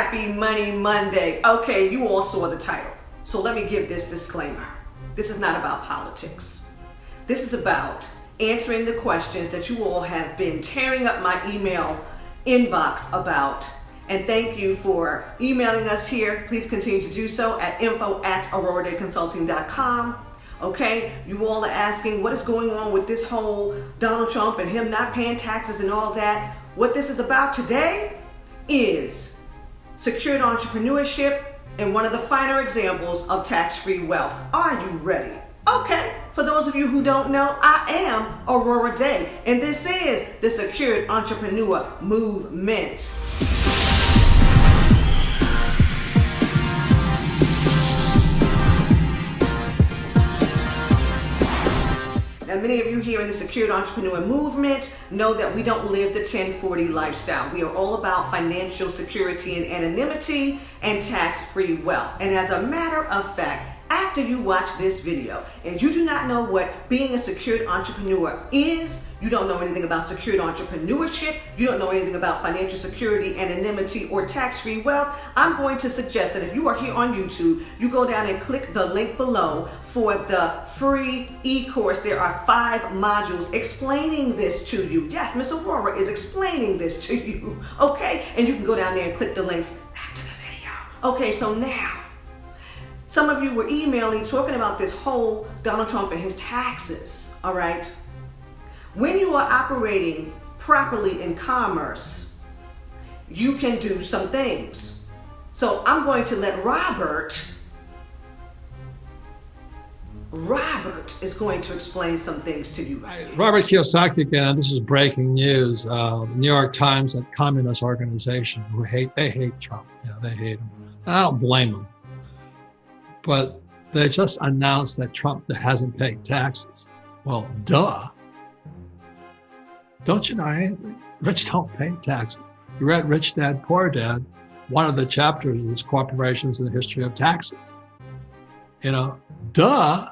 Happy Money Monday. Okay, you all saw the title. So let me give this disclaimer. This is not about politics. This is about answering the questions that you all have been tearing up my email inbox about. And thank you for emailing us here. Please continue to do so at info@aurorahdayconsulting.com. Okay, you all are asking what is going on with this whole Donald Trump and him not paying taxes and all that. What this is about today is secured entrepreneurship and one of the finer examples of tax-free wealth. Are you ready? Okay, for those of you who don't know, I am Aurorah Dey, and this is the Secured Entrepreneur Movement. Now, many of you here in the Secured Entrepreneur Movement know that we don't live the 1040 lifestyle. We are all about financial security and anonymity and tax-free wealth. And as a matter of fact, after you watch this video and you do not know what being a secured entrepreneur is, you don't know anything about secured entrepreneurship, you don't know anything about financial security, anonymity, or tax-free wealth, I'm going to suggest that if you are here on YouTube, you go down and click the link below for the free e-course. There are 5 modules explaining this to you. Yes, Miss Aurorah is explaining this to you, okay? And you can go down there and click the links after the video. Okay, so now, some of you were emailing talking about this whole Donald Trump and his taxes, all right? When you are operating properly in commerce, you can do some things. So I'm going to let Robert is going to explain some things to you. Robert Kiyosaki again, this is breaking news. New York Times, a communist organization they hate Trump. Yeah, they hate him. And I don't blame them. But they just announced that Trump hasn't paid taxes. Well, duh. Don't you know anything? Rich don't pay taxes. You read Rich Dad, Poor Dad. One of the chapters is corporations in the history of taxes. You know, duh,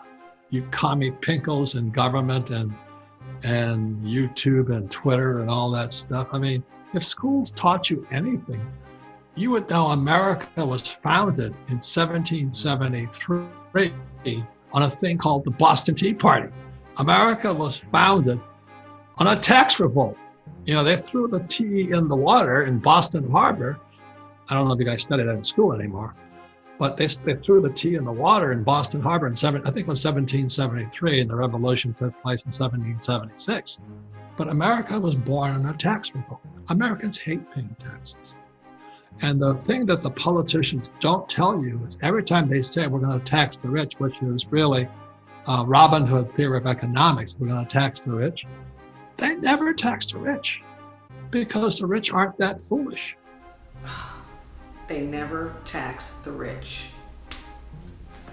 you commie pinkles and government and YouTube and Twitter and all that stuff. I mean, if schools taught you anything, you would know America was founded in 1773 on a thing called the Boston Tea Party. America was founded on a tax revolt. You know, they threw the tea in the water in Boston Harbor. I don't know if you guys studied that in school anymore, but they threw the tea in the water in Boston Harbor I think it was 1773, and the revolution took place in 1776. But America was born in a tax revolt. Americans hate paying taxes. And the thing that the politicians don't tell you is every time they say we're going to tax the rich, which is really Robin Hood theory of economics, we're going to tax the rich, they never tax the rich because the rich aren't that foolish. They never tax the rich.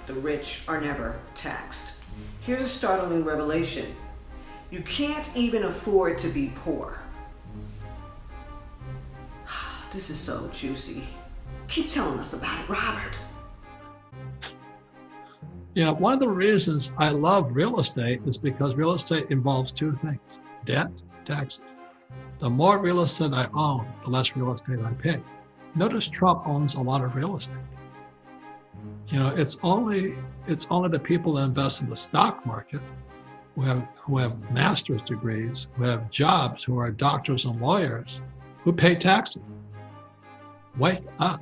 The rich are never taxed. Here's a startling revelation. You can't even afford to be poor. This is so juicy. Keep telling us about it, Robert. You know, one of the reasons I love real estate is because real estate involves 2 things: debt, taxes. The more real estate I own, the less real estate I pay. Notice Trump owns a lot of real estate. You know, it's only the people that invest in the stock market who have master's degrees, who have jobs, who are doctors and lawyers, who pay taxes. Wake up.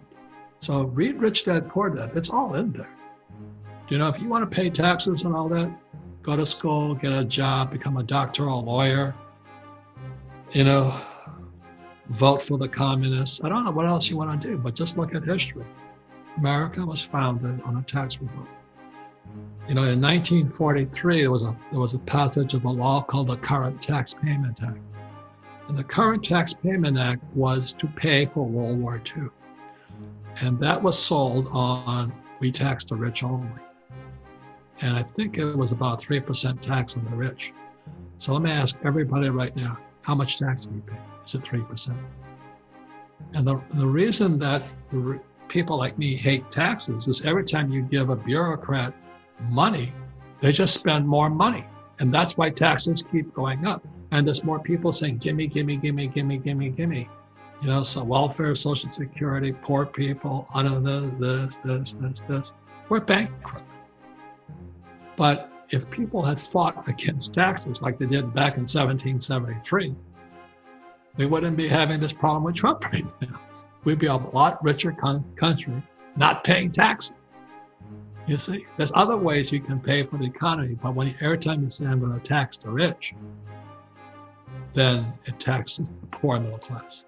So read Rich Dad, Poor Dad. It's all in there. You know, if you want to pay taxes and all that, go to school, get a job, become a doctor or a lawyer, you know, vote for the communists. I don't know what else you want to do, but just look at history. America was founded on a tax revolt. You know, in 1943, there was a passage of a law called the Current Tax Payment Act. And the Current Tax Payment Act was to pay for World War II. And that was sold on we tax the rich only. And I think it was about 3% tax on the rich. So let me ask everybody right now, how much tax do you pay? Is it 3%? And the reason that people like me hate taxes is every time you give a bureaucrat money, they just spend more money. And that's why taxes keep going up. And there's more people saying, gimme, gimme, gimme, gimme, gimme, gimme. So welfare, Social Security, poor people, this. We're bankrupt. But if people had fought against taxes like they did back in 1773, we wouldn't be having this problem with Trump right now. We'd be a lot richer country not paying taxes. You see, there's other ways you can pay for the economy, but every time you say I'm going to tax the rich, then it taxes the poor middle class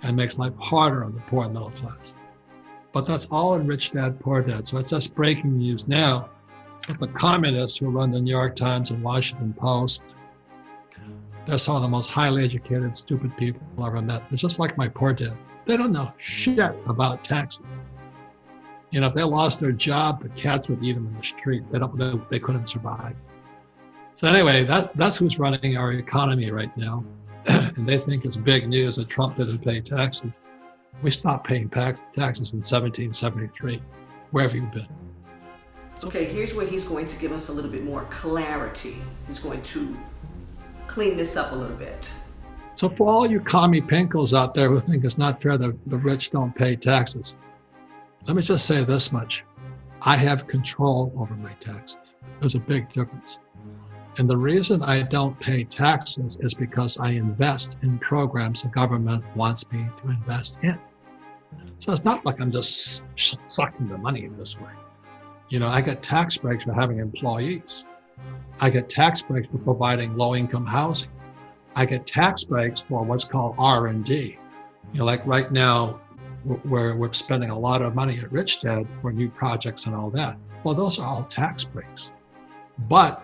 and makes life harder on the poor middle class. But that's all in Rich Dad, Poor Dad. So it's just breaking news now. But the communists who run the New York Times and Washington Post, they're some of the most highly educated, stupid people I've ever met. It's just like my poor dad. They don't know shit about taxes. If they lost their job, the cats would eat them in the street. They couldn't survive. So anyway, that's who's running our economy right now. And they think it's big news that Trump didn't pay taxes. We stopped paying taxes in 1773. Where have you been? Okay, here's where he's going to give us a little bit more clarity. He's going to clean this up a little bit. So for all you commie pinkles out there who think it's not fair that the rich don't pay taxes, let me just say this much. I have control over my taxes. There's a big difference. And the reason I don't pay taxes is because I invest in programs the government wants me to invest in. So it's not like I'm just sucking the money this way. I get tax breaks for having employees. I get tax breaks for providing low-income housing. I get tax breaks for what's called R&D. Like right now, we're spending a lot of money at Rich Dad for new projects and all that. Well, those are all tax breaks. But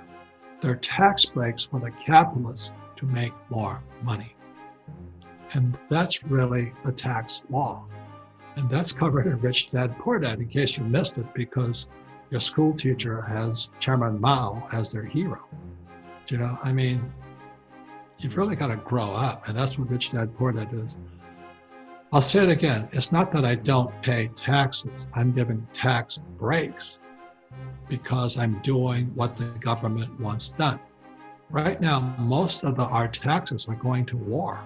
they're tax breaks for the capitalists to make more money. And that's really the tax law. And that's covered in Rich Dad, Poor Dad, in case you missed it, because your school teacher has Chairman Mao as their hero. You've really got to grow up, and that's what Rich Dad, Poor Dad is. I'll say it again. It's not that I don't pay taxes. I'm giving tax breaks because I'm doing what the government wants done. Right now, most of our taxes are going to war.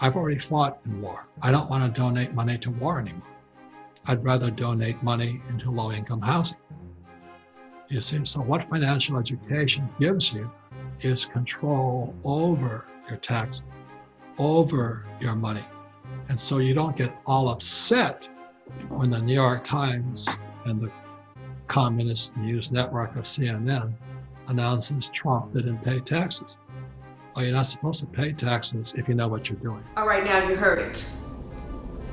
I've already fought in war. I don't want to donate money to war anymore. I'd rather donate money into low-income housing. You see, so what financial education gives you is control over your taxes, over your money. And so you don't get all upset when the New York Times and the communist news network of CNN announces Trump didn't pay taxes. Well, you're not supposed to pay taxes if you know what you're doing. All right, now you heard it.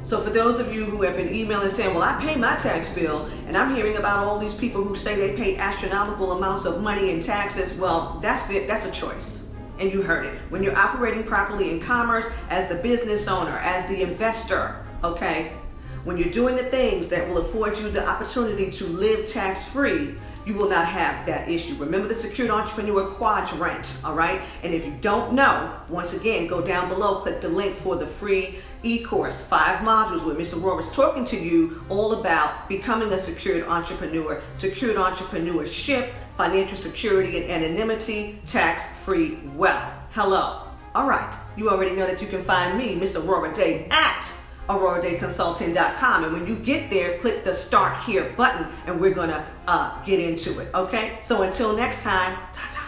So for those of you who have been emailing saying, well, I pay my tax bill, and I'm hearing about all these people who say they pay astronomical amounts of money in taxes, well, that's a choice. And you heard it. When you're operating properly in commerce, as the business owner, as the investor, okay, when you're doing the things that will afford you the opportunity to live tax-free, you will not have that issue. Remember the Secured Entrepreneur Quadrant, all right? And if you don't know, once again, go down below, click the link for the free e-course, 5 modules where Ms. Aurorah is talking to you all about becoming a secured entrepreneur, secured entrepreneurship, financial security and anonymity, tax-free wealth. Hello. All right. You already know that you can find me, Ms. Aurorah Dey, at AurorahDayConsulting.com, and when you get there, click the Start Here button, and we're gonna get into it. Okay. So until next time, ta-ta.